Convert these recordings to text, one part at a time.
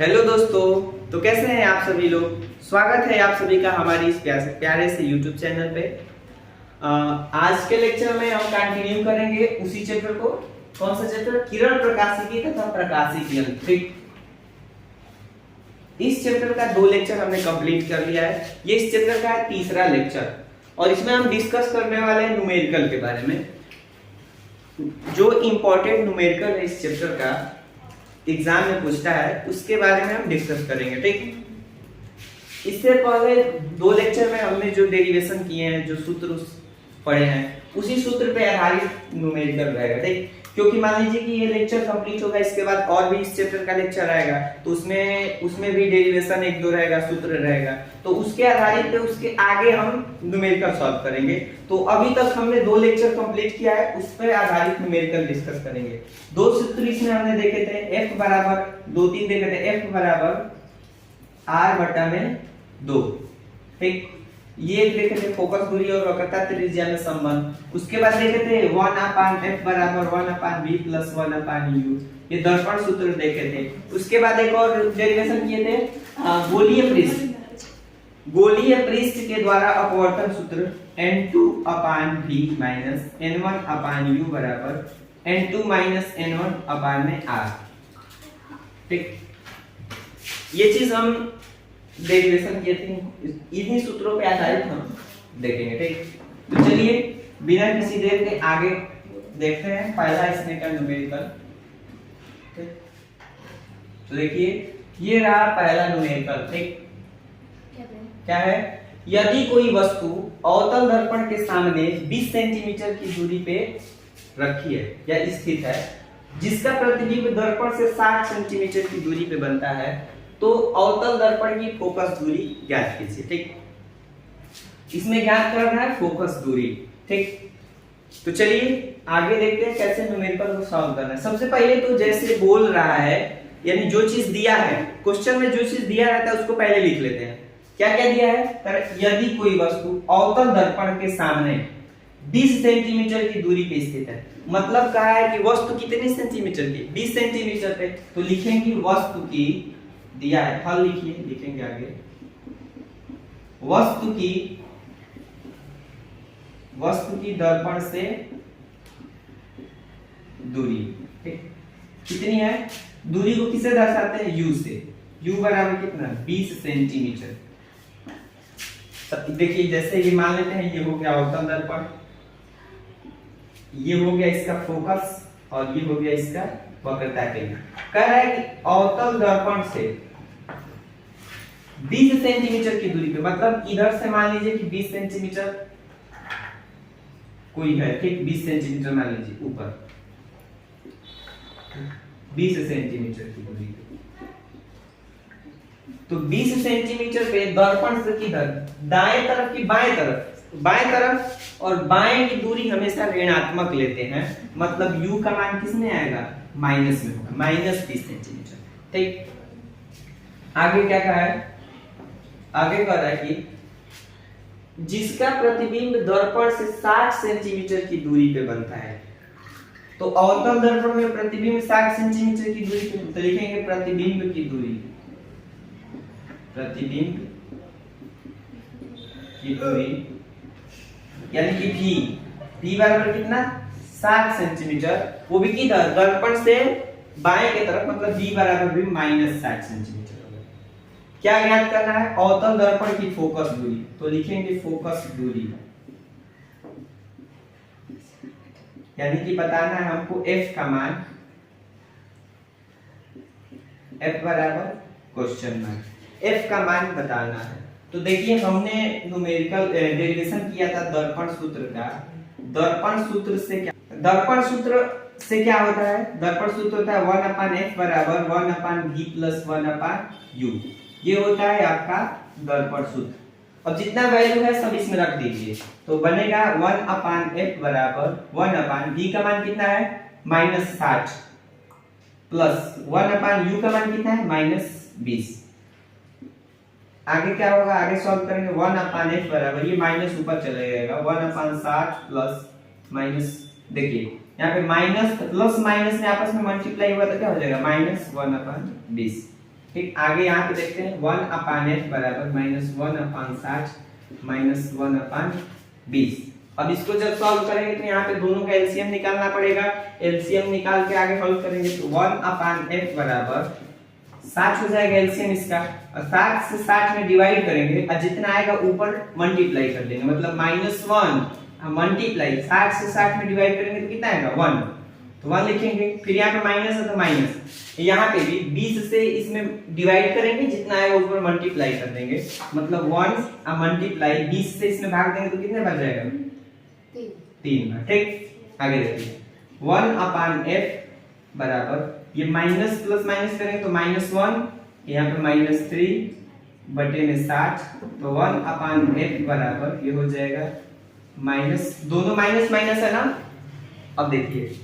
Hello दोस्तों, तो कैसे हैं आप सभी लोग। स्वागत है आप सभी का हमारी इस प्यारे से YouTube चैनल पे। आज के लेक्चर में हम कंटिन्यू करेंगे उसी चैप्टर को। कौन सा चैप्टर? किरण प्रकाशिकी तथा प्रकाशिकी यंत्र। इस चैप्टर का 2 लेक्चर हमने कंप्लीट कर लिया है। ये इस चैप्टर का तीसरा लेक्चर और इसमें हम डिस्कस करने वाले हैं न्यूमेरिकल के बारे में। जो इंपॉर्टेंट न्यूमेरिकल है इस चैप्टर का, एग्जाम में पूछता है, उसके बारे में हम डिस्कस करेंगे। ठीक, इससे पहले 2 लेक्चर में हमने जो डेरिवेशन किए हैं, जो सूत्र पढ़े हैं, उसी सूत्र पे आधारित न्यूमेरिकल रहेगा। ठीक, क्योंकि मान लीजिए कि ये लेक्चर कंप्लीट होगा, इसके बाद और भी इस चैप्टर का लेक्चर आएगा, तो उसमें भी डेरिवेशन 1-2 रहेगा, सूत्र रहेगा, तो उसके आधारित पे उसके आगे हम न्यूमेरिकल सॉल्व करेंगे। तो अभी तक हमने 2 लेक्चर कंप्लीट किया है, उस पर आधारित न्यूमेरिकल डिस्कस करेंगे। 2 सूत्र इसमें हमने देखे थे, F बराबर 2-3 देखे थे, F बराबर R/2। ठीक, ये देखे थे फोकस दूरी और वक्रता त्रिज्या में संबंध। उसके बाद देखे थे 1/f बराबर 1/v + 1/u, ये दर्पण सूत्र देखे थे। उसके बाद एक और डेरिवेशन किए थे गोलीय पृष्ठ के द्वारा अपवर्तन सूत्र n2/v - n1/u बराबर n2 - n1/r। ठीक, ये चीज हम डेरिवेशन किए थे, इन्हीं सूत्रों पे आधारित हम देखेंगे। ठीक, तो चलिए बिना किसी देर के आगे देखते हैं पहला इसमें का न्यूमेरिकल। तो देखिए, ये रहा पहला न्यूमेरिकल। ठीक, क्या है? यदि कोई वस्तु अवतल दर्पण के सामने 20 सेंटीमीटर की दूरी पे रखी है या स्थित है, जिसका प्रतिबिंब दर्पण से 60 सेंटीमीटर की दूरी पे बनता है, तो अवतल दर्पण की फोकस दूरी ज्ञात कीजिए। ठीक, इसमें ज्ञात करना है फोकस दूरी। ठीक, तो चलिए आगे देखते हैं कैसे न्यूमेरिकल को सॉल्व करना है। सबसे पहले तो जैसे बोल रहा है, यानी जो चीज दिया है क्वेश्चन में, जो चीज दिया रहता है उसको पहले लिख लेते हैं। क्या क्या दिया है? यदि कोई वस्तु अवतल दर्पण के सामने 20 सेंटीमीटर की दूरी पे स्थित है, मतलब कहा है कि वस्तु कितने सेंटीमीटर की? 20 सेंटीमीटर पे। तो लिखेंगे वस्तु की, दिया है फल लिखिए, लिखेंगे आगे वस्तु की दर्पण से दूरी। ठीक, कितनी है? दूरी को किससे दर्शाते हैं? u से। u बराबर कितना? 20 सेंटीमीटर। देखिए जैसे ये मान लेते हैं, ये हो गया अवतल दर्पण, ये हो गया इसका फोकस और ये हो गया इसका वक्रता केंद्र। कह रहा है कि अवतल दर्पण से 20 सेंटीमीटर की दूरी पे, मतलब इधर से मान लीजिए कि 20 सेंटीमीटर कोई है। ठीक, 20 सेंटीमीटर मान लीजिए ऊपर, 20 सेंटीमीटर की दूरी पे। तो 20 सेंटीमीटर पे दर्पण से किधर? दाएं तरफ की बाएं तरफ? बाएं तरफ। और बाएं की दूरी हमेशा ऋणात्मक लेते हैं, मतलब u का मान किस में आएगा? माइनस में होगा, -20 सेंटीमीटर। ठीक, आगे क्या कहा है? आगे कह रहा है कि जिसका प्रतिबिंब दर्पण से 60 सेंटीमीटर की दूरी पे बनता है, तो अवतल दर्पण में प्रतिबिंब 60 सेंटीमीटर की दूरी पे, तो लिखेंगे प्रतिबिंब की दूरी, यानी कि v बराबर कितना? 60 सेंटीमीटर, वो भी किधर? दर्पण से बाएं की तरफ, मतलब v बराबर भी -60 सेंटीमीटर होगा। क्या ज्ञात करना है? अवतल दर्पण की फोकस दूरी, तो लिखेंगे फोकस दूरी, यानी कि बताना है हमको f का मान, f बराबर क्वेश्चन मार्क, f का मान बताना है। तो देखिए हमने न्यूमेरिकल डेरिवेशन किया था दर्पण सूत्र का। दर्पण सूत्र से क्या होता है? दर्पण सूत्र होता है 1/f बराबर 1/v + 1/u। ये होता है आपका दर्पण सूत्र। अब जितना वैल्यू है सब इसमें रख दीजिए, तो बनेगा 1/f बराबर 1/v का मान कितना है? -60 प्लस 1/u का मान कितना है? -20। आगे क्या होगा? आगे सॉल्व करेंगे 1/f बराबर, ये माइनस ऊपर चले जाएगा, 1/60 प्लस माइनस, देखिए यहाँ पे माइनस प्लस माइनस में आपस में मल्टीप्लाई हुआ तो क्या हो जाएगा? -1/20। ठीक, आगे यहाँ पे देखते हैं 1/f बराबर -1/60 -1/20। अब इसको जब सॉल्व करेंगे तो यहाँ पे दोनों का एलसीएम निकालना पड़ेगा। एलसीएम निकाल के आगे हल करेंगे तो 1/f बराबर 60 हो जाएगा एलसीएम इसका, और 60 से 60 में डिवाइड करेंगे और जितना आएगा ऊपर मल्टीप्लाई कर देंगे, मतलब -1 मल्टीप्लाई 60 से 60 में डिवाइड करेंगे तो कितना आएगा 1, तो 1 लिखेंगे। फिर यहाँ पे माइनस है तो माइनस, यहाँ पे भी 20 से इसमें डिवाइड करेंगे, जितना आएगा ऊपर मल्टीप्लाई कर देंगे, मतलब 1 मल्टीप्लाई 20 से इसमें भाग देंगे तो कितने बच जाएगा 3। ठीक, आगे देखिए 1/f बराबर ये माइनस प्लस माइनस करेंगे तो -1, यहाँ पे -3 बटे में 60, तो 1/f बराबर ये हो जाएगा माइनस, दोनों माइनस माइनस है ना। अब देखिए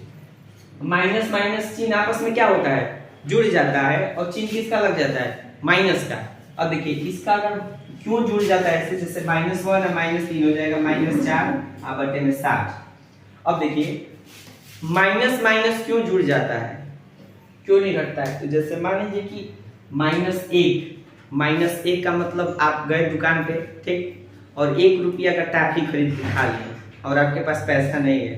माइनस माइनस चिन्ह आपस में क्या होता है, जुड़ जाता है, और चिन्ह किसका लग जाता है, माइनस का। अब देखिए इसका अगर क्यों जुड़ जाता है ऐसे, जैसे -1 और -3 हो जाएगा -4 बटे में 60। अब देखिए माइनस माइनस क्यों जुड़ जाता है, क्यों नहीं घटता है, तो जैसे मान लीजिए कि -1 का मतलब आप गए दुकान पे, ठीक, और 1 रुपया का टॉफी खरीद के खा लिए और आपके पास पैसा नहीं है,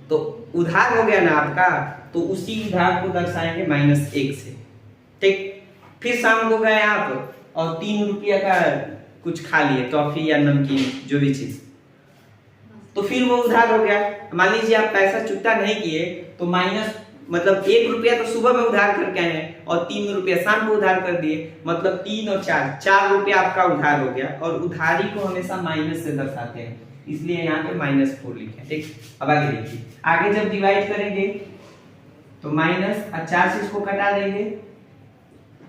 तो उधार हो गया ना आपका, तो उसी उधार को दर्शाएंगे -1 से। ठीक, फिर शाम को गए आप और 3 रुपया का कुछ खा लिए, टॉफी या नमकीन जो भी चीज, तो फिर वो उधार हो गया। मान लीजिए आप पैसा चुकता नहीं किए, तो माइनस मतलब 1 रुपया तो सुबह में उधार करके आए हैं और 3 रुपया शाम को उधार कर दिए, मतलब 3 और 4 रुपया आपका उधार हो गया, और उधारी को हमेशा माइनस से दर्शाते हैं, इसलिए यहाँ पे -4 लिखे। ठीक, अब आगे देखिए, आगे जब डिवाइड करेंगे तो माइनस और 4 से इसको कटा देंगे,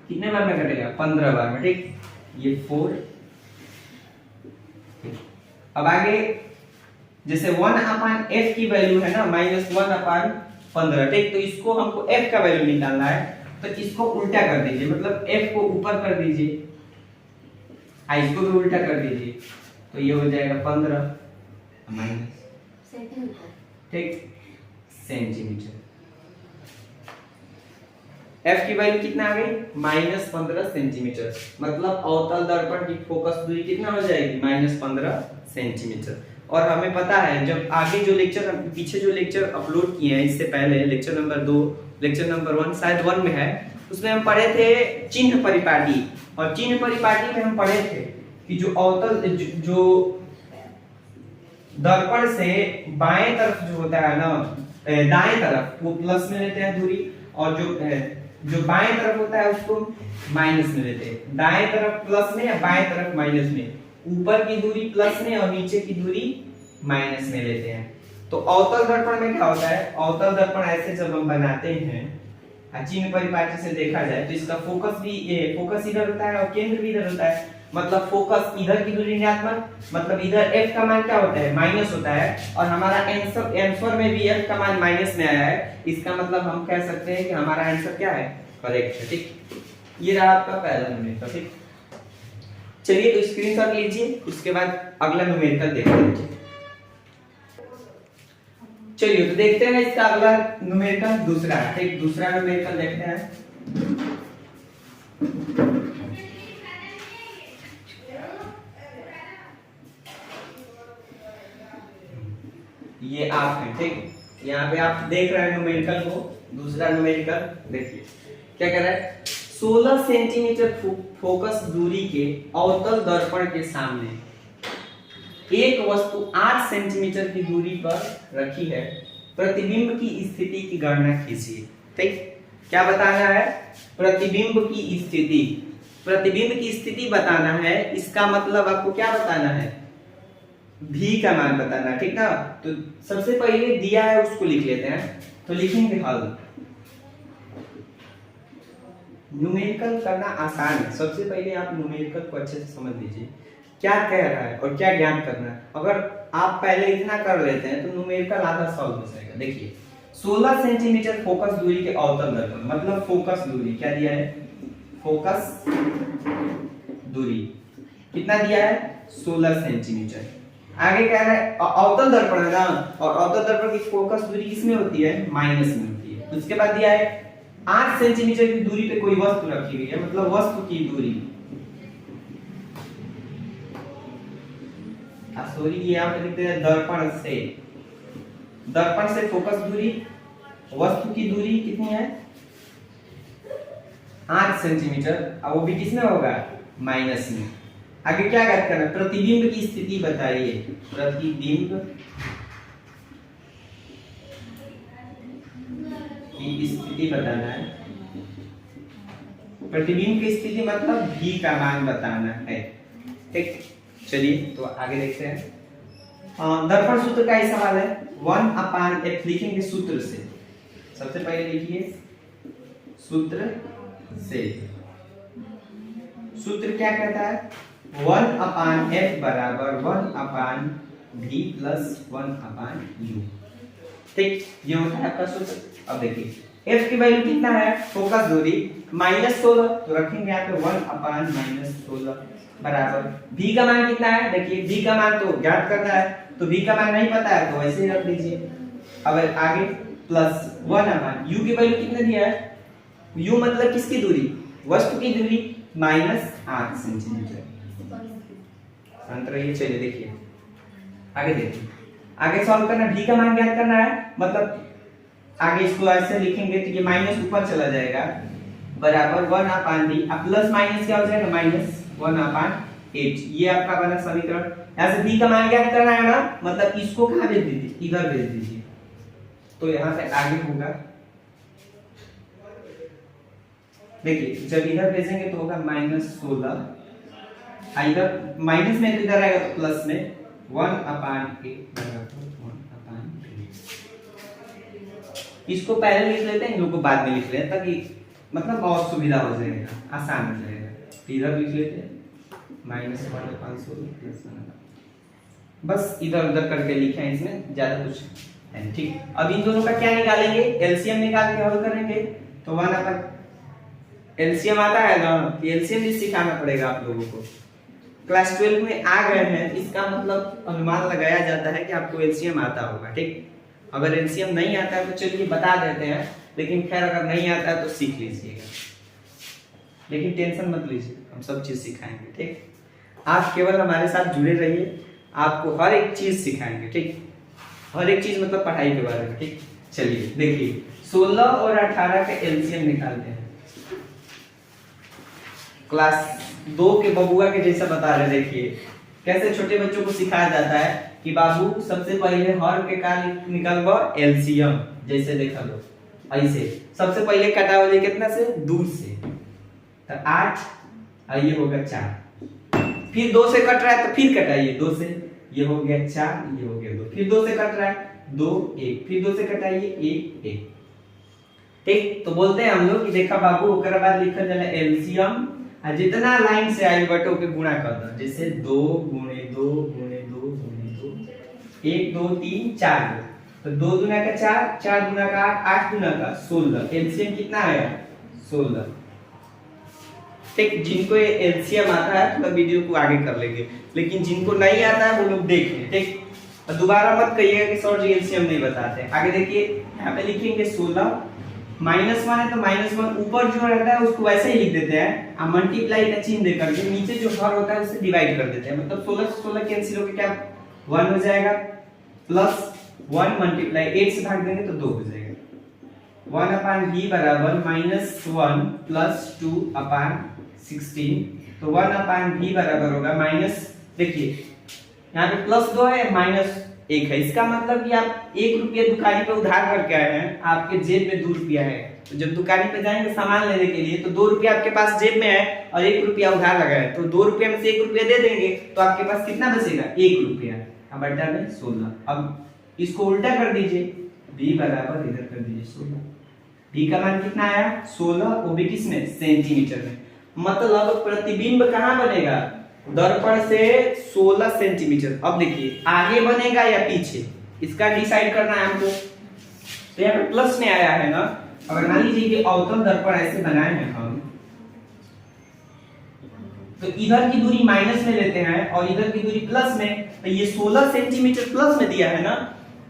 कितने बार में कटेगा 15 बार में। ठीक, ये 4। अब आगे जैसे 1/f की वैल्यू है ना -1/15, ठीक, तो इसको हमको f का वैल्यू निकालना है, तो इसको उल्टा कर दीजिए, मतलब f को ऊपर कर दीजिए, इसको भी उल्टा कर दीजिए, तो ये हो जाएगा 15 माइनस, ठीक, सेंटीमीटर। f की वैल्यू कितना आ गई -15 सेंटीमीटर, मतलब अवतल दर्पण की फोकस दूरी कितना हो जाएगी -15 सेंटीमीटर। और हमें पता है जब आगे जो लेक्चर पीछे जो लेक्चर अपलोड किए हैं इससे पहले, लेक्चर नंबर 2 लेक्चर नंबर 1 शायद 1 में है, उसमें हम पढ़े थे चिन्ह परिपाटी, और चिन्ह परिपाटी में हम पढ़े थे कि जो अवतल जो दर्पण से बाएं तरफ जो होता है ना, दाएं तरफ वो प्लस में लेते हैं दूरी, और जो बाएं तरफ होता है उसको माइनस में लेते हैं। दाएं तरफ प्लस में या बाएं तरफ माइनस में, ऊपर की दूरी प्लस में और नीचे की दूरी माइनस में लेते हैं। तो अवतल दर्पण में क्या होता है, अवतल दर्पण ऐसे जब हम बनाते हैं चिन्ह परिपाटी से देखा जाए तो इसका फोकस इधर होता है और केंद्र भी इधर होता है, मतलब फोकस इधर की दूरी ऋणात्मक, मतलब इधर f का मान क्या होता है माइनस होता है, और हमारा आंसर में भी f का मान माइनस में आया है, इसका मतलब हम कह सकते हैं कि हमारा आंसर क्या है, करेक्ट है। ठीक, ये रहा आपका पहला न्यूमेरिकल। ठीक, चलिए तो स्क्रीनशॉट लीजिए, उसके बाद अगला न्यूमेरिकल देखते हैं। चलिए तो देखते हैं इसका अगला न्यूमेरिकल, दूसरा। ठीक, दूसरा न्यूमेरिकल देखते हैं। ये आप हैं, ठीक, यहाँ पे आप देख रहे हैं न्यूमेरिकल को, दूसरा न्यूमेरिकल देखिए क्या कह रहा है, 16 सेंटीमीटर फोकस दूरी के अवतल दर्पण के सामने एक वस्तु 8 सेंटीमीटर की दूरी पर रखी है, प्रतिबिंब की स्थिति की गणना कीजिए। ठीक, क्या बताना है, प्रतिबिंब की स्थिति, प्रतिबिंब की स्थिति बताना है, इसका मतलब आपको क्या बताना है, भी का मान बताना। ठीक ना, तो सबसे पहले दिया है उसको लिख लेते हैं, तो लिखेंगे हल। न्यूमेरिकल करना आसान है, सबसे पहले आप न्यूमेरिकल को अच्छे से समझ लीजिए क्या कह रहा है और क्या ज्ञात करना है। अगर आप पहले इतना कर लेते हैं तो न्यूमेरिकल आधा सॉल्व हो जाएगा। देखिए 16 सेंटीमीटर फोकस दूरी के अवतल दर्पण, मतलब फोकस दूरी क्या दिया है, फोकस दूरी कितना दिया है 16 सेंटीमीटर। आगे कह रहा है अवतल दर्पण है ना, और अवतल दर्पण की फोकस दूरी किसमें होती है, माइनस में होती है। उसके बाद दिया है 8 सेंटीमीटर की दूरी पे कोई वस्तु रखी हुई है, मतलब वस्तु की दूरी, सॉरी ये यहाँ पे लिखते हैं दर्पण से फोकस दूरी, वस्तु की दूरी कितनी है 8 सेंटीमीटर। अब वो भी किसमें होगा, माइनस में। आगे क्या बात करना है, प्रतिबिंब की स्थिति बताइए, प्रतिबिंब की स्थिति बताना है। प्रतिबिंब की स्थिति मतलब v का मान बताना है, ठीक। चलिए तो आगे देखते हैं। दर्पण सूत्र का ही सवाल है, 1/f लिखेंगे सूत्र से। सबसे पहले लिखिए सूत्र से। सूत्र क्या कहता है, 1/f बराबर 1/v प्लस 1/u, ठीक। ये होता है आपका सूत्र। अब देखिए f की वैल्यू कितना है, फोकस दूरी -16, तो रखेंगे यहाँ पे 1/-16 बराबर v का मान कितना है, देखिए v का मान तो ज्ञात करना है, तो v का मान नहीं पता है तो वैसे ही रख दीजिए। अब आगे प्लस 1/u की वैल्यू कितना दिया है, u मतलब किसकी दूरी, वस्तु की दूरी -8 सेंटीमीटर। अंतर ये। चलिए देखिए आगे देखिए, आगे सॉल्व करना, v का मान ज्ञात करना है, मतलब आगे इसको ऐसे लिखेंगे तो ये माइनस ऊपर चला जाएगा बराबर 1/v, अब प्लस माइनस क्या हो जाएगा, -1/8। ये आपका बना समीकरण। यहाँ से v का मान ज्ञात करना है ना, मतलब इसको कहाँ भेज दीजिए, इधर भेज दीजिए, तो यहाँ से आगे होगा, देखिए जब इधर भेजेंगे तो होगा -16, इधर माइनस में तो इधर आएगा तो प्लस में 1/8 बराबर 1/3। इसको पहले लिख लेते हैं, इन लोगों को बाद में लिख लेते हैं, ताकि मतलब बहुत सुविधा हो जाएगा, आसान हो जाएगा। इधर लिख लेते हैं -1/500 प्लस 1, बस इधर उधर करके लिखे हैं, इसमें ज्यादा कुछ है, ठीक। अब इन दोनों का क्या निकालेंगे, एलसीएम निकाल के हल करेंगे, तो 1 एलसीएम आता है ना, एलसीएम भी सिखाना पड़ेगा आप लोगों को। क्लास 12 में आ गए हैं, इसका मतलब अनुमान लगाया जाता है कि आपको एलसीएम आता होगा, ठीक। अगर एलसीएम नहीं आता है तो चलिए बता देते हैं, लेकिन खैर अगर नहीं आता है तो सीख लीजिएगा, लेकिन टेंशन मत लीजिए, हम सब चीज सिखाएंगे, ठीक। आप केवल हमारे साथ जुड़े रहिए, आपको हर एक चीज सिखाएंगे, ठीक। हर एक चीज मतलब पढ़ाई के बारे में, ठीक। चलिए देखिए 16 और 18 का एलसीएम निकालते हैं। क्लास 2 के बबुआ के जैसा बता रहे, देखिए कैसे छोटे बच्चों को सिखाया जाता है कि बाबू सबसे पहले हर के का निकालबो एलसीएम, जैसे देखा लो ऐसे सबसे पहले कटाओगे कितना से, 2 से, तो 8 और ये होगा 4, फिर 2 से कट रहा है तो फिर कटाइए 2 से, ये हो गया 4, ये हो गया 2, फिर 2 से कट रहा है 2 1, फिर 2 से कटाइए 1 1, ठीक। तो बोलते हैं हम लोग कि देखा बाबू ओकरा बाद लिखल जाला एलसीएम, जितना लाइन से आई बटो के गुणा कर दो, जैसे 2 गुणे 2 गुणे 2 गुणे 2, 1 2 3 4, तो 2 दूना का 4, 4 दूना का 8, 8 दूना का 16, एलसीएम कितना आया 16, ठीक। जिनको ये एलसीएम आता है तो वीडियो को आगे कर लेंगे, लेकिन जिनको नहीं आता है वो लोग देख लें, ठीक। और दोबारा मत कहिएगा कि सर जी एलसीएम नहीं बताते। आगे देखिए यहाँ पे लिखेंगे 16, -1 है तो -1 ऊपर जो रहता है उसको वैसे ही लिख देते हैं, और मल्टीप्लाई का चिन्ह देकर के नीचे जो हर होता है उसे डिवाइड कर देते हैं, मतलब 16 से 16 कैंसिल होकर क्या 1 हो जाएगा, प्लस 1 मल्टीप्लाई 8 से भाग देंगे तो 2 हो जाएगा, 1/v बराबर -1 प्लस 2/16, तो 1/v बराबर होगा माइनस, देखिए यहाँ पे +2 है -1 है, इसका मतलब कि आप 1 रुपया दुकानी पे उधार करके आए हैं, आपके जेब में 2 रुपया है, तो जब दुकानी पे जाएंगे सामान लेने के लिए तो 2 रुपया आपके पास जेब में है और 1 रुपया उधार लगा है, तो 2 रुपया में से 1 रुपया दे देंगे तो आपके पास कितना बचेगा 1 रुपया, अब बटा में 16। अब इसको उल्टा कर दीजिए, v बराबर इधर कर दीजिए 16, v का मान कितना आया 16, वो भी किसमें सेंटीमीटर में, मतलब प्रतिबिंब कहाँ बनेगा, दर्पण से 16 सेंटीमीटर। अब देखिए आगे बनेगा या पीछे, इसका डिसाइड करना है हमको, तो यहाँ पे प्लस में आया है ना, अगर मान लीजिए कि अवतल दर्पण ऐसे बनाए हैं हम, तो इधर की दूरी माइनस में लेते हैं और इधर की दूरी प्लस में, तो ये 16 सेंटीमीटर प्लस में दिया है ना,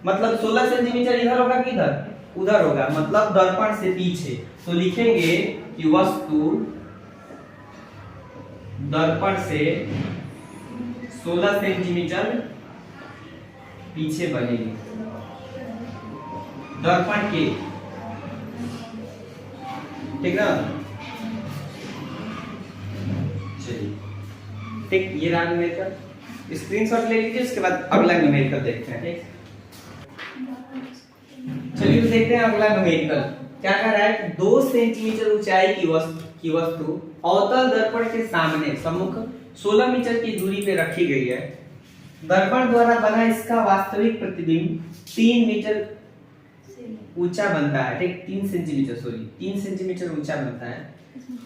मतलब 16 सेंटीमीटर इधर होगा कि इधर, उधर होगा, मतलब दर्पण से पीछे। तो लिखेंगे कि वस्तु दर्पण से 16 सेंटीमीटर पीछे बनेगी, दर्पण के, ठीक ना। चलिए ठीक, ये रहा न्यूमेरिकल, स्क्रीनशॉट ले लीजिए, उसके बाद अगला न्यूमेरिकल देखते हैं। ठीक, चलिए तो देखते हैं अगला न्यूमेरिकल क्या कह रहा है। 2 सेंटीमीटर ऊंचाई की वस्तु अवतल दर्पण के सामने सम्मुख 16 मीटर की दूरी पे रखी गई है। दर्पण द्वारा बना इसका वास्तविक प्रतिबिंब 3 मीटर ऊंचा बनता है। ठीक, 3 सेंटीमीटर, सॉरी 3 सेंटीमीटर ऊंचा बनता है।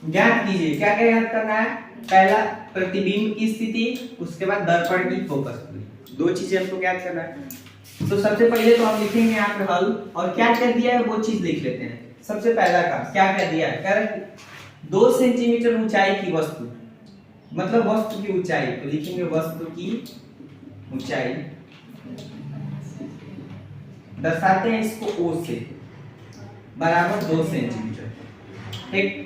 ज्ञात कीजिए, क्या क्या ज्ञात करना है। पहला प्रतिबिंब की स्थिति, उसके बाद दर्पण की फोकस दूरी, 2 चीजें हमको ज्ञात करना है। तो सबसे पहले तो हम लिखेंगे यहाँ पे हल, और क्या क्या दिया है वो चीज लिख लेते हैं। सबसे पहला का क्या क्या दिया है, कह रहे 2 सेंटीमीटर ऊंचाई की वस्तु, मतलब वस्तु की ऊंचाई, तो लिखेंगे वस्तु की ऊंचाई, दर्शाते हैं इसको O से, बराबर 2 सेंटीमीटर। ठीक,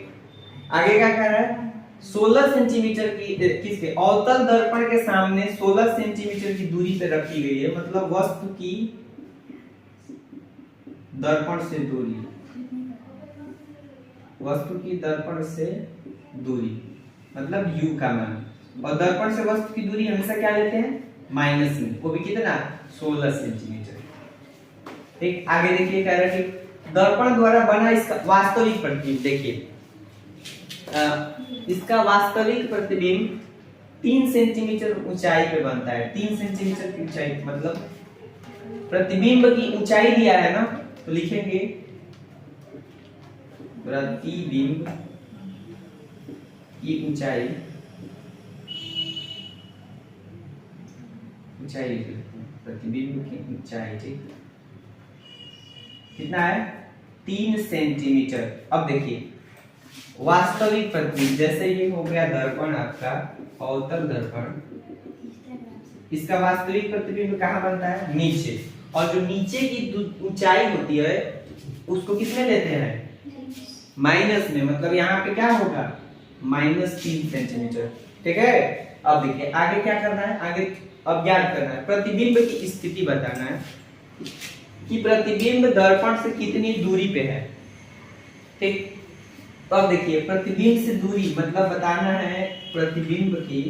आगे क्या कह रहा है, 16 सेंटीमीटर की किसके, अवतल दर्पण के सामने 16 सेंटीमीटर की दूरी पे रखी गई है, मतलब वस्तु की दर्पण से दूरी, वस्तु की दर्पण से दूरी मतलब u का मान, और दर्पण से वस्तु की दूरी हमेशा क्या लेते हैं, माइनस में, वो भी कितना, 16 सेंटीमीटर। ठीक, आगे देखिए कह रहा है कि दर्पण द्वारा बना इसका वास्तविक प्रतिबिंब, देखिए इसका वास्तविक प्रतिबिंब 3 सेंटीमीटर ऊंचाई पे बनता है। 3 सेंटीमीटर की ऊंचाई मतलब प्रतिबिंब की ऊंचाई दिया है ना, तो लिखेंगे प्रतिबिंब की ऊंचाई, प्रतिबिंब की ऊंचाई, ठीक कितना है, 3 सेंटीमीटर। अब देखिए वास्तविक प्रतिबिंब, जैसे ये हो गया दर्पण आपका अवतल दर्पण, इसका वास्तविक प्रतिबिंब कहाँ बनता है, नीचे, और जो नीचे की ऊंचाई होती है उसको किसमें लेते हैं, माइनस में, मतलब यहाँ पे क्या होगा, -3 सेंटीमीटर। ठीक है, अब देखिए आगे क्या करना है, आगे अब ज्ञात करना है, प्रतिबिंब की स्थिति बताना है कि प्रतिबिंब दर्पण से कितनी दूरी पे है। ठीक, तो अब देखिए प्रतिबिंब से दूरी मतलब बताना है प्रतिबिंब की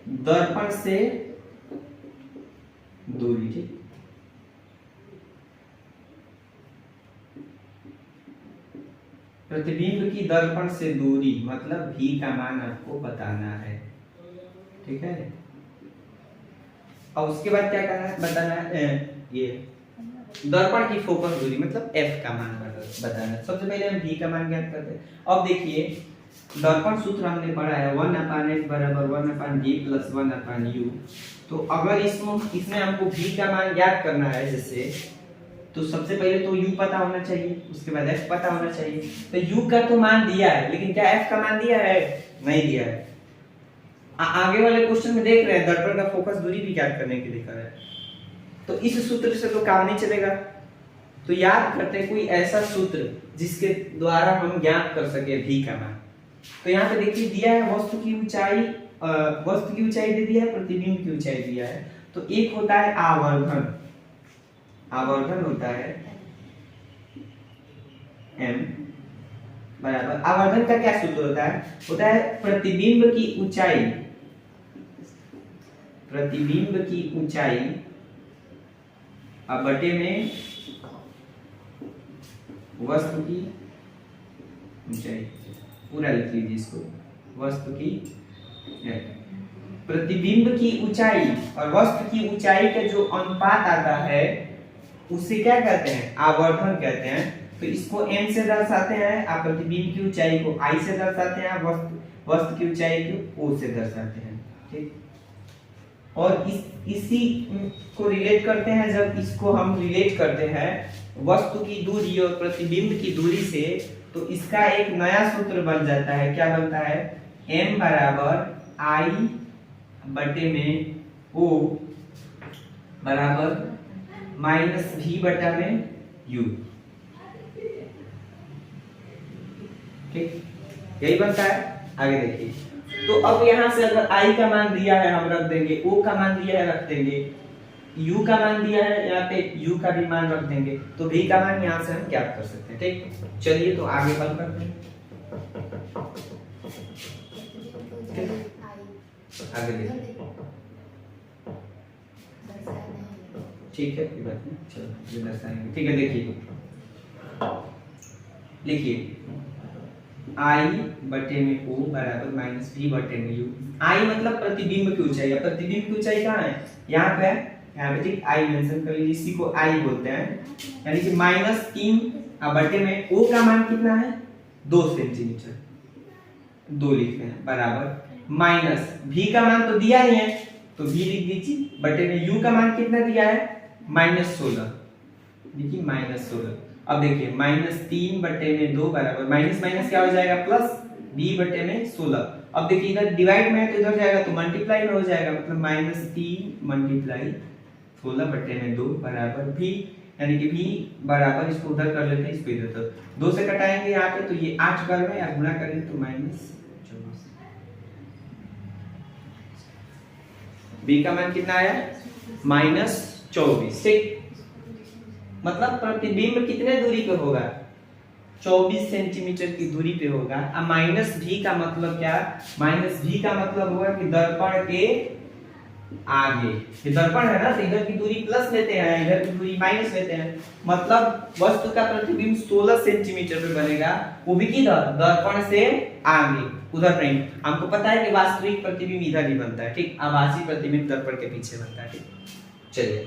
दर्पण से दूरी। ठीक, प्रतिबिंब की दर्पण से दूरी मतलब v का मान आपको बताना है। ठीक है, और उसके बाद क्या करना है, बताना है ये दर्पण की फोकस दूरी मतलब f का मान बताना है। सबसे पहले हम v का मान ज्ञात करते हैं। अब देखिए दर्पण सूत्र हमने पढ़ा है 1/s बराबर 1/d प्लस 1/u। तो अगर इसमें हमको v का मान ज्ञात करना है जैसे, तो सबसे पहले तो u पता होना चाहिए, उसके बाद f पता होना चाहिए। तो u का तो मान दिया है, लेकिन क्या f का मान दिया है, नहीं दिया है। आगे वाले क्वेश्चन में देख रहे हैं दर्पण का फोकस दूरी भी ज्ञात करने के लिए लिखा है, तो इस सूत्र से तो काम नहीं चलेगा। तो याद करते हैं कोई ऐसा सूत्र जिसके द्वारा हम ज्ञात कर सके v का मान। तो यहाँ पे देखिए दिया है वस्तु की ऊंचाई दे दिया है, प्रतिबिंब की ऊंचाई दिया है। तो एक होता है आवर्धन, आवर्धन होता है m बराबर, आवर्धन का क्या सूत्र होता है प्रतिबिंब की ऊंचाई, प्रतिबिंब की ऊंचाई अब बटे में वस्तु की ऊंचाई, पूरा लिख लीजिए इसको, वस्तु की प्रतिबिंब की ऊंचाई और वस्तु की ऊंचाई का जो अनुपात आता है उसे क्या कहते हैं, आवर्धन कहते हैं। तो इसको m से दर्शाते हैं, आप प्रतिबिंब की ऊंचाई को I से दर्शाते हैं, वस्तु की ऊंचाई को O से दर्शाते हैं। ठीक, और इसी को रिलेट करते हैं, जब इसको हम रिलेट करते हैं वस्तु की दूरी और प्रतिबिंब की दूरी से, तो इसका एक नया सूत्र बन जाता है। क्या बनता है, m बराबर I बटे में O बराबर माइनस भी बटा में यू। ठीक, यही बनता है। आगे देखिए, तो अब यहाँ से अगर i का मान दिया है हम रख देंगे, o का मान दिया है रख देंगे, u का मान दिया है यहाँ पे u का भी मान रख देंगे, तो v का मान यहाँ से हम ज्ञात कर सकते हैं। ठीक, चलिए तो आगे हल करते हैं। आगे देखिए, ठीक है, कोई बात नहीं, चलो ये दर्शाएंगे। ठीक है, देखिए लिखिए आई बटे में ओ बराबर माइनस भी बटे में यू। आई मतलब प्रतिबिंब की ऊंचाई, या प्रतिबिंब की ऊंचाई कहाँ है, यहाँ पे है, यहाँ पे। ठीक, आई मेंशन कर लीजिए, इसी को आई बोलते हैं, यानी कि -3 बटे में ओ का मान कितना है 2 सेंटीमीटर, 2 लिखते हैं, बराबर माइनस भी का मान तो दिया नहीं है तो भी लिख दीजिए, बटे में यू का मान कितना दिया है -16, देखिए -16। अब देखिए -3 बटे में 2 बराबर माइनस माइनस क्या हो जाएगा प्लस, b बटे में 16। अब देखिए इधर डिवाइड में है तो इधर जाएगा तो मल्टीप्लाई में हो जाएगा, मतलब -3 मल्टीप्लाई 16 बटे में 2 बराबर v, यानी कि v बराबर, इसको उधर कर लेते हैं, इसको इधर, तो 2 से कटाएंगे यहाँ पे तो ये 8 बार में, या गुणा करेंगे तो -24। b का मान कितना आया -24। ठीक, मतलब प्रतिबिंब कितने दूरी पे होगा 24 सेंटीमीटर की दूरी पे होगा। अब माइनस भी का मतलब क्या, माइनस भी का मतलब होगा कि दर्पण के आगे, ये दर्पण है ना, तो इधर की दूरी प्लस लेते हैं, इधर की दूरी माइनस लेते हैं, मतलब वस्तु का प्रतिबिंब 16 सेंटीमीटर पे बनेगा, वो भी किधर, दर्पण से आगे, उधर नहीं। हमको पता है कि वास्तविक प्रतिबिंब इधर ही बनता है। ठीक, आभासी प्रतिबिंब दर्पण के पीछे बनता है। ठीक, चलिए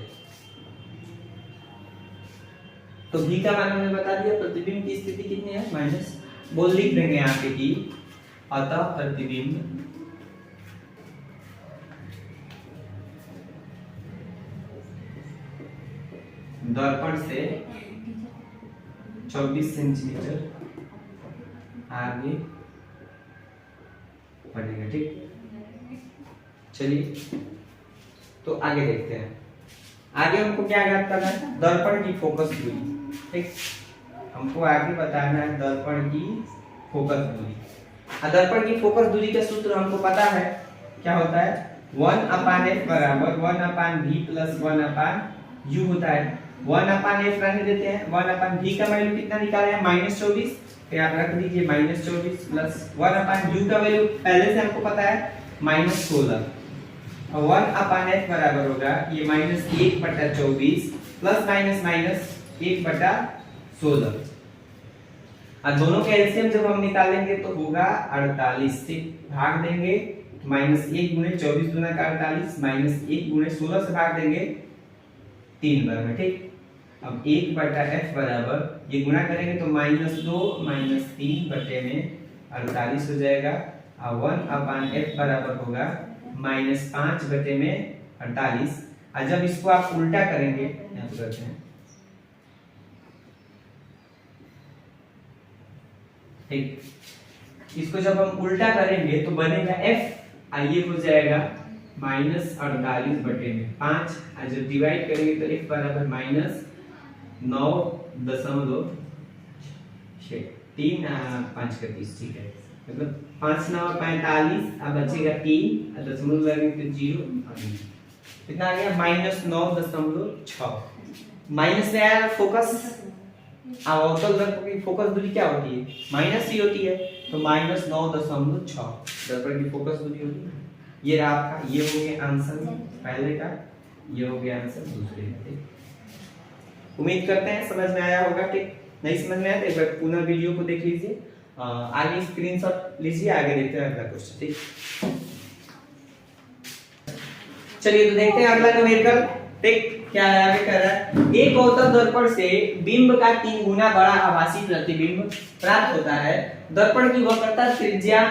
तो v का मान हमने बता दिया, प्रतिबिंब की स्थिति कितनी है माइनस, बोल लिख देंगे यहाँ पे कि अतः प्रतिबिंब दर्पण से 24 सेंटीमीटर आगे बढ़ेगा। ठीक, चलिए तो आगे देखते हैं। आगे हमको क्या ज्ञात करना है, दर्पण की फोकस दूरी। ठीक, हमको आगे बताना है दर्पण की फोकस दूरी। दर्पण की फोकस दूरी का सूत्र हमको पता है, क्या होता है 1/f बराबर 1/v + 1/u होता है। 1/f रहने देते हैं, 1/v का वैल्यू कितना निकाले हैं -24, तो यहाँ रख दीजिए -24 प्लस 1/u का वैल्यू पहले से हमको पता है -16, और 1/f बराबर होगा ये -1/24 प्लस माइनस माइनस 1/16। अब दोनों के एलसीएम जब हम निकालेंगे तो होगा 48 से भाग देंगे, -1 × 24 × 48 -1 × 16 से भाग देंगे 3 बार में। ठीक, अब 1/f बराबर ये गुणा करेंगे तो -2 - 3 बटे में 48 हो जाएगा, और 1/f बराबर होगा -5 बटे में 48। और जब इसको आप उल्टा करेंगे, यहाँ पे करते हैं, ठीक, इसको जब हम उल्टा करेंगे तो बनेगा f, ये हो जाएगा -48 बटे में 5, और जब डिवाइड करेंगे तो f बराबर -9.6 3 5 का 30। ठीक है, मतलब 5 9 45, अब बचेगा 3, और दशमलव लगेंगे तो 0, कितना आ गया -9.6। माइनस में आया फोकस, अवतल दर्पण की फोकस दूरी क्या होती है माइनस ही होती है, तो -9.6 दर्पण की फोकस दूरी होती है। ये रहा आपका, ये हो गया आंसर पहले का, ये हो गया आंसर दूसरे का। ठीक, उम्मीद करते हैं समझ में आया होगा। ठीक, नहीं समझ में आया तो एक बार पुनः वीडियो को देख लीजिए, आगे स्क्रीनशॉट लीजिए, आगे देखते हैं अगला क्वेश्चन। ठीक, चलिए तो देखते हैं अगला न्यूमेरिकल। ठीक, क्या है आगे कह रहा है, एक अवतल दर्पण से बिंब का 3 गुना बड़ा आभासी प्रतिबिंब प्राप्त होता है। दर्पण की वक्रता त्रिज्या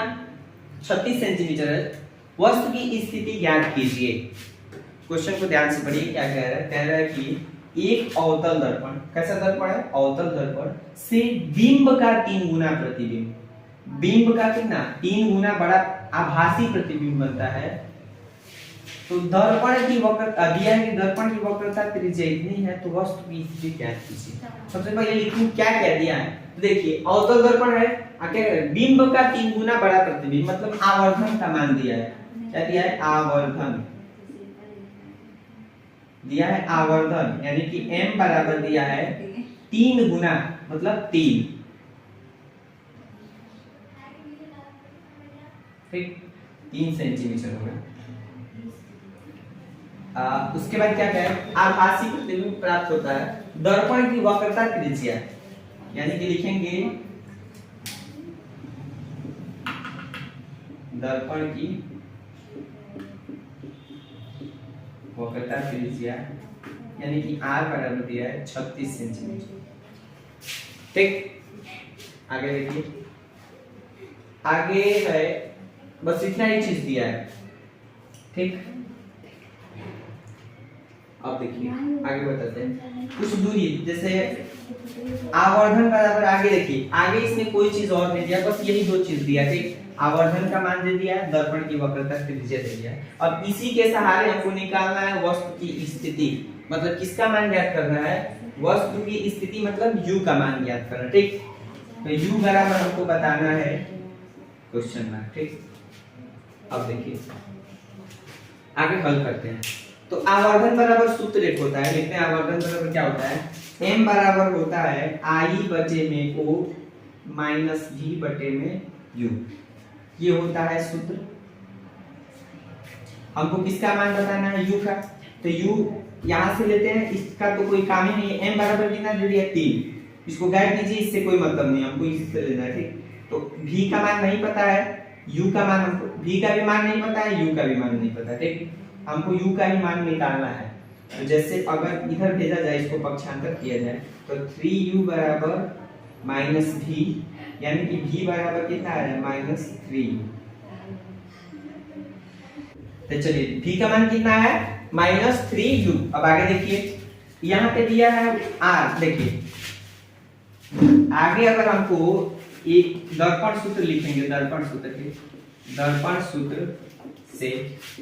36 सेंटीमीटर है। वस्तु की स्थिति ज्ञात कीजिए। क्वेश्चन को ध्यान से पढ़िए, क्या कह रहा है, कह रहा है कि एक अवतल दर्पण, कैसा दर्पण है, अवतल दर्पण से बिंब का 3 गुना प्रतिबिंब, बिंब का कितना 3 गुना बड़ा आभासी प्रतिबिंब बनता है। तो दर्पण की वक्रता दिया है कि दर्पण की वक्रता त्रिज्या इतनी है, तो वस्तु की स्थिति क्या कीजिए। सबसे पहले लिखूं क्या क्या दिया है, तो देखिए अवतल दर्पण है, बिंब का 3 गुना बड़ा प्रतिबिंब, मतलब आवर्धन का मान दिया है। क्या दिया है, आवर्धन दिया है, आवर्धन यानी कि m बराबर दिया है 3 गुना, मतलब 3, ठीक 3 सेंटीमीटर होगा। उसके बाद क्या कहें, आभासी प्रतिबिंब प्राप्त होता है दर्पण की वक्रता त्रिज्या, यानी कि लिखेंगे दर्पण की वक्रता त्रिज्या, यानी कि r बराबर दिया है 36 सेंटीमीटर, ठीक। आगे देखिए, आगे है बस इतना ही चीज दिया है, ठीक। अब देखिए आगे बताते हैं कुछ दूरी, जैसे आवर्धन बराबर, आगे देखिए आगे इसमें कोई चीज और नहीं दिया, बस यही 2 चीज दिया, ठीक। आवर्धन का मान दे दिया, दर्पण की वक्रता त्रिज्या दे दिया। अब इसी के सहारे हमको निकालना है वस्तु की स्थिति, मतलब किसका मान ज्ञात करना है, वस्तु की स्थिति मतलब u का मान ज्ञात करना, ठीक। तो u बराबर हमको बताना है क्वेश्चन मार्क, ठीक। अब देखिए आगे हल करते हैं। तो आवर्धन बराबर सूत्र एक होता है, लिखते हैं आवर्धन बराबर क्या होता है, m बराबर होता है i बटे में o माइनस v बटे में u, ये होता है सूत्र। हमको किसका मान बताना है, u का, तो u यहां से लेते हैं, इसका तो कोई काम ही नहीं है, m बराबर कितना दे दिया 3, इसको गाइड कीजिए, इससे कोई मतलब नहीं, हमको इसी से लेना है, ठीक। तो v का मान नहीं पता है, u का मान हमको, v का भी मान नहीं पता है, u का भी मान नहीं पता, ठीक। हमको u का ही मान निकालना है। तो जैसे अगर इधर भेजा जाए, इसको पक्षांतर किया जाए, तो 3u बराबर माइनस v, यानी कि v बराबर कितना आ रहा है, माइनस 3u। तो चलिए v का मान कितना है, माइनस 3u। अब आगे देखिए, यहाँ पे दिया है r, देखिए आगे अगर हमको एक दर्पण सूत्र लिखेंगे, दर्पण सूत्र के, दर्पण सूत्र से,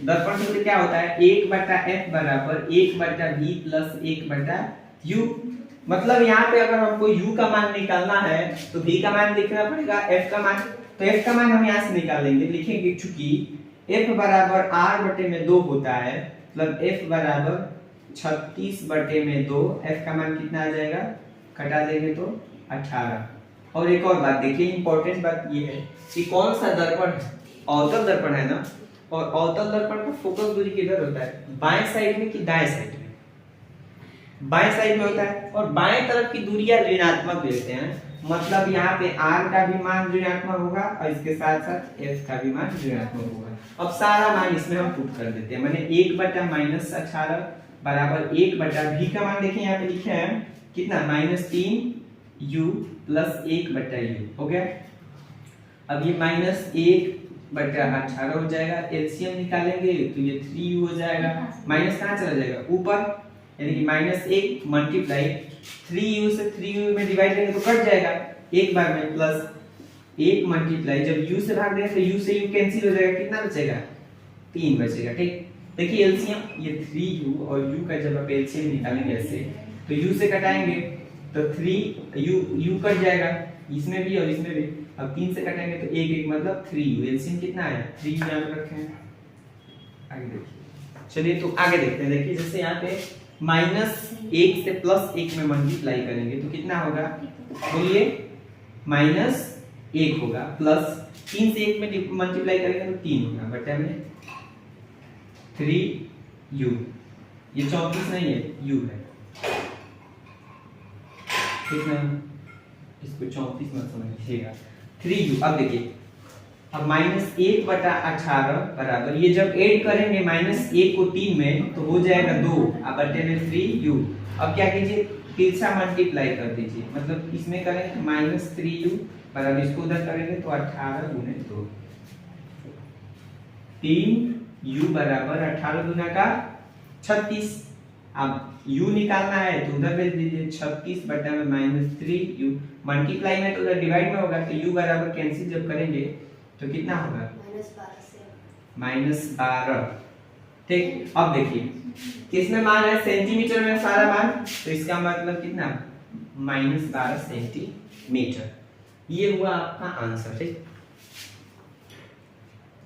दर्पण सूत्र क्या होता है, 1/f बराबर 1/v प्लस 1/u। मतलब यहाँ पे अगर हमको u का मान निकालना है तो v का मान लिखना पड़ेगा, f का मान, तो f का मान हम यहाँ से निकाल लेंगे, लिखेंगे चूंकि f बराबर r बटे में 2 होता है, मतलब f बराबर 36/2, f का मान कितना आ जाएगा, घटा देंगे तो 18। और एक और बात देखिए, इंपॉर्टेंट बात ये है कि कौन सा दर्पण अवतल दर्पण है ना, और अवतल दर्पण का फोकस दूरी किधर होता है, बाएं साइड में कि दाएं साइड में, बाएं साइड में होता है, और बाएं तरफ की दूरियां ऋणात्मक लेते हैं, मतलब यहाँ पे r का भी मान ऋणात्मक होगा और इसके साथ साथ f का भी मान ऋणात्मक होगा। अब सारा मान इसमें हम पुट कर देते हैं, मैंने 1/-18 बराबर 1/v का मान देखें यहाँ पे लिखे हैं कितना, -3u प्लस 1/u हो गया। अब ये -1/18 हो जाएगा, एलसीएम निकालेंगे तो ये 3u हो जाएगा, माइनस कहाँ चला जाएगा, ऊपर, यानी कि -1 मल्टीप्लाई 3u से 3u में डिवाइड करेंगे तो कट जाएगा एक बार में, प्लस 1 मल्टीप्लाई, जब u से भाग देंगे तो u से u कैंसिल हो जाएगा, कितना बचेगा, 3 बचेगा, ठीक। देखिए एलसीएम, ये 3u और u का जब आप एलसीएम निकालेंगे ऐसे, तो u से कटाएंगे तो 3u कट जाएगा, इसमें भी और इसमें भी, अब 3 से कटेंगे तो 1 मतलब 3u, एलसीएम कितना है, 3u यहाँ पे रखे हैं। आगे देखिए, चलिए तो आगे देखते हैं, देखिए जैसे यहाँ पे -1 से +1 में मल्टीप्लाई करेंगे तो कितना होगा, बोलिए, -1 होगा, प्लस 3 से 1 में मल्टीप्लाई करेंगे तो 3 होगा, बटे में 3u, ये 34 नहीं है, u है, ठीक ना, इसको 34 मत समझिएगा, 3u। अब देखिए, अब -1/18 बराबर, ये जब ऐड करेंगे -1 को 3 में तो हो जाएगा 2, अब बटे में 3u। अब क्या कीजिए, तिरछा मल्टीप्लाई कर दीजिए, मतलब इसमें करेंगे -3u बराबर, इसको उधर करेंगे तो 18 गुने 2, 3u बराबर 18 गुना का 36। अब u निकालना है तो उधर भेज दीजिए, 36 बटा में -3u, मल्टीप्लाई में तो उधर डिवाइड में होगा, तो u बराबर कैंसिल जब करेंगे तो कितना होगा, -12, ठीक, अब देखिए किसमें मान है, सेंटीमीटर में सारा मान, तो इसका मतलब कितना, -12 सेंटीमीटर। ये हुआ आपका आंसर। ठीक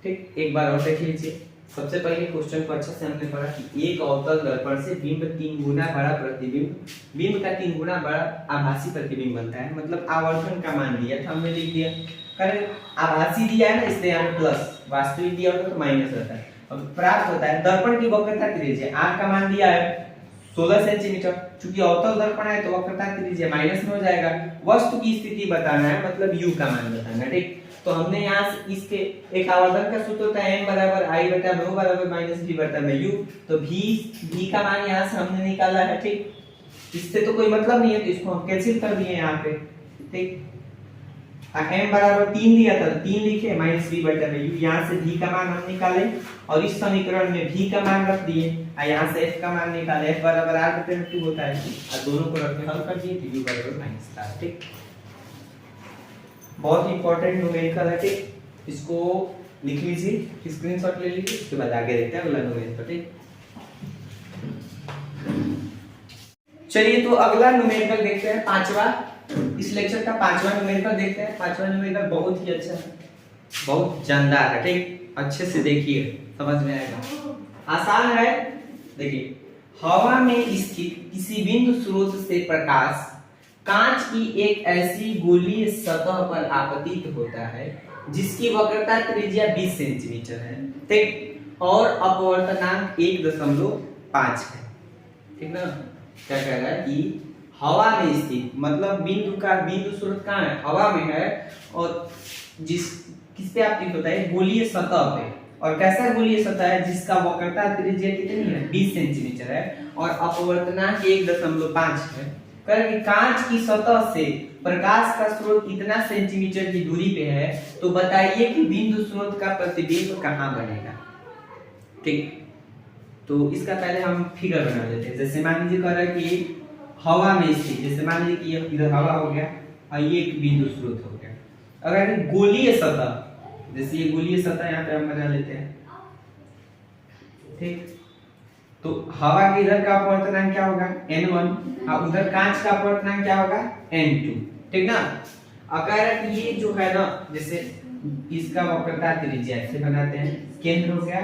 ठीक, एक बार और देख लीजिए। सबसे पहले क्वेश्चन को अच्छे से हमने पढ़ा कि एक अवतल दर्पण से बिंब 3 गुना बड़ा प्रतिबिंब, बिंब का 3 गुना बड़ा आभासी प्रतिबिंब बनता है। मतलब आवर्धन का मान दिया था, हमने लिख दिया। कारण आभासी दिया है ना, इसलिए यहाँ प्लस, वास्तविक दिया होता तो माइनस रहता है। अब प्राप्त होता है दर्पण की वक्रता त्रिज्या, आर का मान दिया है 16 सेंटीमीटर। चूंकि अवतल दर्पण है तो वक्रता त्रिज्या माइनस में हो जाएगा। वस्तु की स्थिति बताना है, मतलब यू का मान बताना है। ठीक, तो हमने यहाँ से इसके एक आवर्धन का सूत्र होता है m बराबर i बटा रो बराबर माइनस v बटा में u। तो v का मान यहाँ से हमने निकाला है। ठीक, इससे तो कोई मतलब नहीं है, तो इसको हम कैंसिल कर दिए यहाँ पे। ठीक, m बराबर 3 दिया था, 3 लिखे माइनस v बटा में u। यहाँ से v का मान हम निकाले और इस समीकरण में v का मान रख दिए, और यहाँ से f का मान निकाले। f बराबर r बटे में 2 होता है, और दोनों को रख के हल कर दिए, तो u बराबर -4। ठीक, बहुत इंपॉर्टेंट न्यूमेरिकल है। ठीक, इसको लिख लीजिए, स्क्रीनशॉट ले लीजिए, उसके बाद आगे देखते हैं अगला न्यूमेरिकल। ठीक, चलिए तो अगला न्यूमेरिकल देखते हैं, पांचवा, इस लेक्चर का पांचवा न्यूमेरिकल देखते हैं। पांचवा न्यूमेरिकल बहुत ही अच्छा है, बहुत जानदार है। ठीक, अच्छे से देखिए, समझ में आएगा, आसान है। देखिए, हवा में स्थित किसी बिंदु स्रोत से प्रकाश कांच की एक ऐसी गोलीय सतह पर आपतित होता है जिसकी वक्रता त्रिज्या 20 सेंटीमीटर है। ठीक, और अपवर्तनांक 1.5 है। ठीक ना, क्या कह रहा है कि हवा में स्थित, मतलब बिंदु स्रोत कहाँ है, हवा में है, और किस पे आपतित होता है, गोलीय सतह पे। और कैसा गोलीय सतह है, जिसका वक्रता त्रिज्या कितनी है, 20 सेंटीमीटर है, और अपवर्तनांक 1.5 है। कि कांच की सतह से प्रकाश का स्रोत कितना सेंटीमीटर की दूरी पे है, तो बताइए कि बिंदु स्रोत का प्रतिबिंब कहाँ बनेगा। ठीक, तो इसका पहले हम फिगर बना लेते हैं। जैसे मान लीजिए कह रहा है कि हवा में स्थित, जैसे मान लीजिए कि ये इधर हवा हो गया और ये एक बिंदु स्रोत हो गया। अगर गोलीय सतह, जैसे ये गोलीय सतह यहाँ पे हम बना लेते हैं। ठीक, तो हवा के इधर का अपवर्तनांक क्या होगा, n1, और उधर कांच का अपवर्तनांक क्या होगा, n2। ठीक ना, अगर ये जो है ना, जैसे इसका वक्रता त्रिज्या ऐसे बनाते हैं, केंद्र हो गया,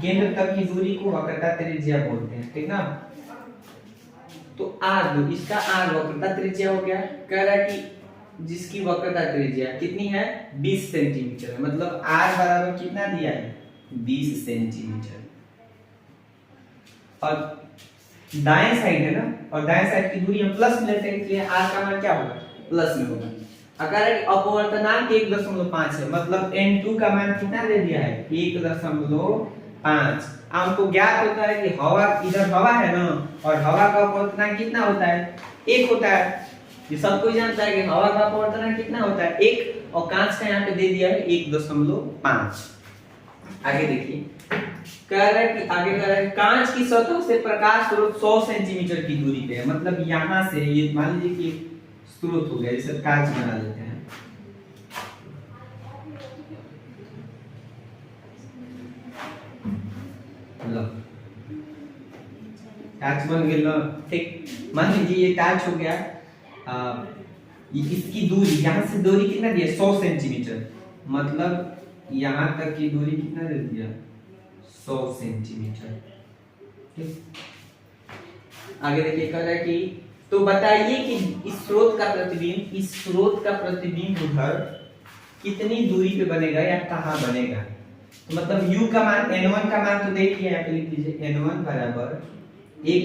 केंद्र तक की दूरी को वक्रता त्रिज्या बोलते हैं। ठीक ना, तो r, इसका r वक्रता त्रिज्या हो गया। कह रहा है कि जिसकी वक्रता त्रिज्या कितनी है, 20 सेंटीमीटर है, मतलब r बराबर कितना दिया है, 20 सेंटीमीटर। और दाएं साइड है ना, और दाएं साइड की दूरी हम प्लस में लेते हैं, इसलिए r का मान क्या होगा, प्लस में होगा। अगर अपवर्तनांक 1.5 है, मतलब n2 का मान कितना दे दिया है, 1.5। हमको ज्ञात होता है कि हवा, इधर हवा है ना, और हवा का अपवर्तनांक कितना होता है, 1 होता है। ये सब कोई जानता है कि हवा का अपवर्तनांक कितना होता है, 1, और कांच का यहाँ पे दे दिया है 1.5। आगे देखिए, कह रहा है कि आगे कह रहा है कांच की सतह से प्रकाश स्रोत 100 सेंटीमीटर की दूरी पे है। मतलब यहाँ से ये मान लीजिए कि स्रोत हो गया, जैसे कांच बना लेते हैं। कांच बन गया। ठीक, मान लीजिए ये कांच हो गया, इसकी दूरी, यहाँ से दूरी कितना दिया, 100 सेंटीमीटर, मतलब यहाँ तक की दूरी कितना दे दिया, 100 सेंटीमीटर। ठीक, आगे देखिए, कह रहा है कि तो बताइए कि इस स्रोत का प्रतिबिंब उधर कितनी दूरी पे बनेगा या कहाँ बनेगा। तो मतलब u का मान, n1 का मान तो देख लिया, यहाँ पे लिख लीजिए, n1 बराबर 1,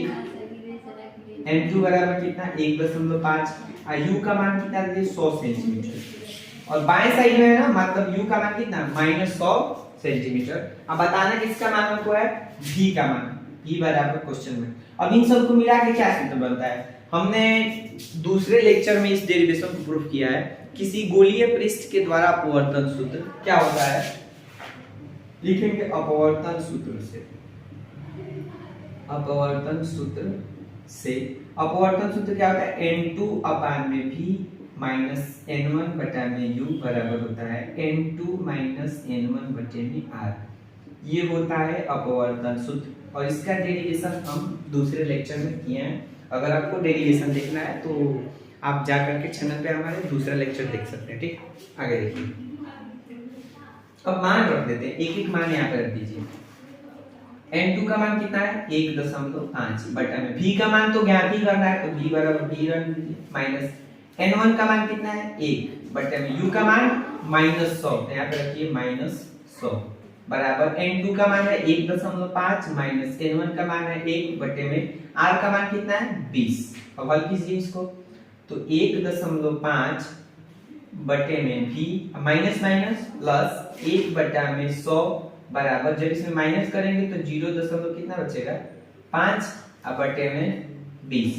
n2 बराबर कितना, 1.5, और u का मान कितना दे, 100 सेंटीमीटर। और बाएं साइड में है ना, मतलब u का मान कितना, -100 सेंटीमीटर। अब बताना किसका मान हमको है, v का मान, v बराबर क्वेश्चन में। अब इन सबको मिला के क्या सूत्र बनता है, हमने दूसरे लेक्चर में इस डेरिवेशन को प्रूफ किया है। किसी गोलीय पृष्ठ के द्वारा अपवर्तन सूत्र क्या होता है, लिखेंगे अपवर्तन सूत्र से, अपवर्तन सूत्र से, अपवर्तन सूत्र क्या होता है, n2 अपान में v माइनस n1 बटा में u बराबर होता है n2 माइनस n1 बटे में r। ये होता है अपवर्तन सूत्र, और इसका डेरिवेशन हम दूसरे लेक्चर में किए हैं। अगर आपको डेरिवेशन देखना है तो आप जा करके चैनल पे हमारे दूसरा लेक्चर देख सकते हैं। ठीक, आगे देखिए। अब मान रख देते हैं, एक एक मान यहाँ पे रख दीजिए। n2 का मान कितना है 1.5 बटा में v का मान तो ज्ञात ही करना है, तो v बराबर v रख दीजिए माइनस n1 का मान कितना है 1 बटे में u का मान -100, यहाँ पे रखिए -100 बराबर n2 का मान है 1.5 माइनस n1 का मान है 1 बटे में r का मान कितना है 20। अब हल कीजिए इसको, तो 1.5 बटे में v माइनस माइनस प्लस 1 बटा में 100 बराबर, जब इसमें माइनस करेंगे तो 0 कितना बचेगा 5 अब बटे में 20।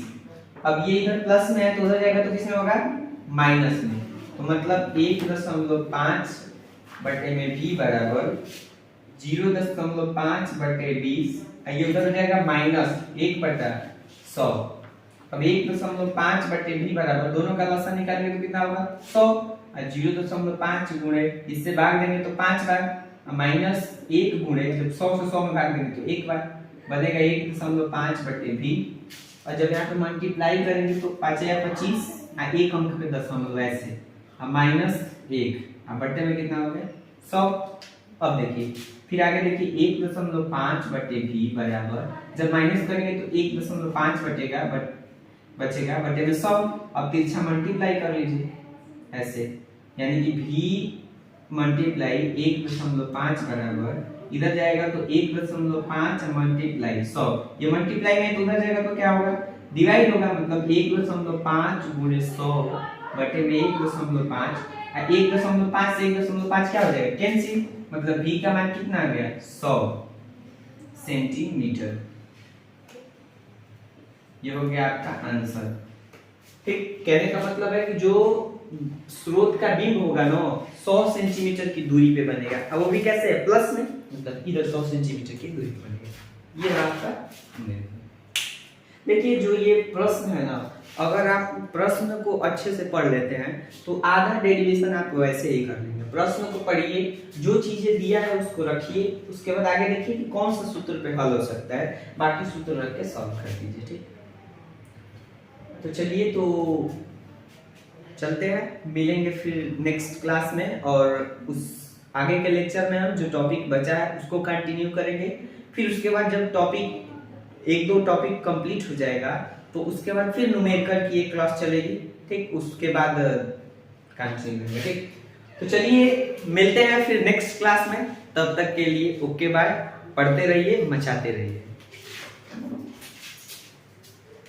अब ये इधर प्लस में है तो उधर जाएगा तो किसमें होगा माइनस में, तो मतलब 1.5 बटे में v बराबर 0.5 बटे 20, ये उधर हो जाएगा माइनस 1/100। अब 1.5 बटे v बराबर, दोनों का लसा निकालेंगे तो कितना होगा 100, और 0.5 गुणे इससे भाग देंगे तो 5 बार, माइनस 1 गुणे जब 100 से 100 में भाग देंगे तो 1 बार, बनेगा 1.5 बटे v, और जब यहाँ पे मल्टीप्लाई करेंगे तो 5 या 25, एक अंक पे दशमलव ऐसे, अब -1 बटे में कितना हो गया 100। अब देखिए फिर आगे देखिए 1.5 बटे v बराबर, जब माइनस करेंगे तो 1.5 बचेगा बटे में 100। अब तिरछा मल्टीप्लाई कर लीजिए ऐसे, यानी कि v मल्टीप्लाई 1.5 बराबर इधर जाएगा तो 1.5 मल्टीप्लाई 100, ये मल्टीप्लाई में तो उधर जाएगा तो क्या होगा डिवाइड होगा, मतलब 1.5 गुणे 100 बटे में 1.5, 1.5 से 1.5 क्या हो जाएगा कैंसिल, मतलब v का मान कितना आ गया 100 सेंटीमीटर। ये हो गया आपका आंसर। ठीक, कहने का मतलब है कि जो स्रोत का बिंब होगा ना 100 सेंटीमीटर की दूरी पे बनेगा, अब वो भी कैसे है प्लस में, मतलब इधर 100 सेंटीमीटर की दूरी पे बनेगा। ये आपका देखिए जो ये प्रश्न है ना, अगर आप प्रश्न को अच्छे से पढ़ लेते हैं तो आधा डेरिवेशन आप वैसे ही कर लेंगे। प्रश्न को पढ़िए, जो चीजें दिया है उसको रखिए, उसके बाद आगे देखिए कि कौन सा सूत्र पे हल हो सकता है, बाकी सूत्र रख के सॉल्व कर दीजिए। ठीक, तो चलिए तो चलते हैं, मिलेंगे फिर नेक्स्ट क्लास में, और उस आगे के लेक्चर में हम जो टॉपिक बचा है उसको कंटिन्यू करेंगे। फिर उसके बाद जब टॉपिक 1-2 टॉपिक कंप्लीट हो जाएगा तो उसके बाद फिर न्यूमेरिकल की एक क्लास चलेगी। ठीक, उसके बाद कंटिन्यू करेंगे। ठीक, तो चलिए मिलते हैं फिर नेक्स्ट क्लास में, तब तक के लिए ओके बाय, पढ़ते रहिए, मचाते रहिए।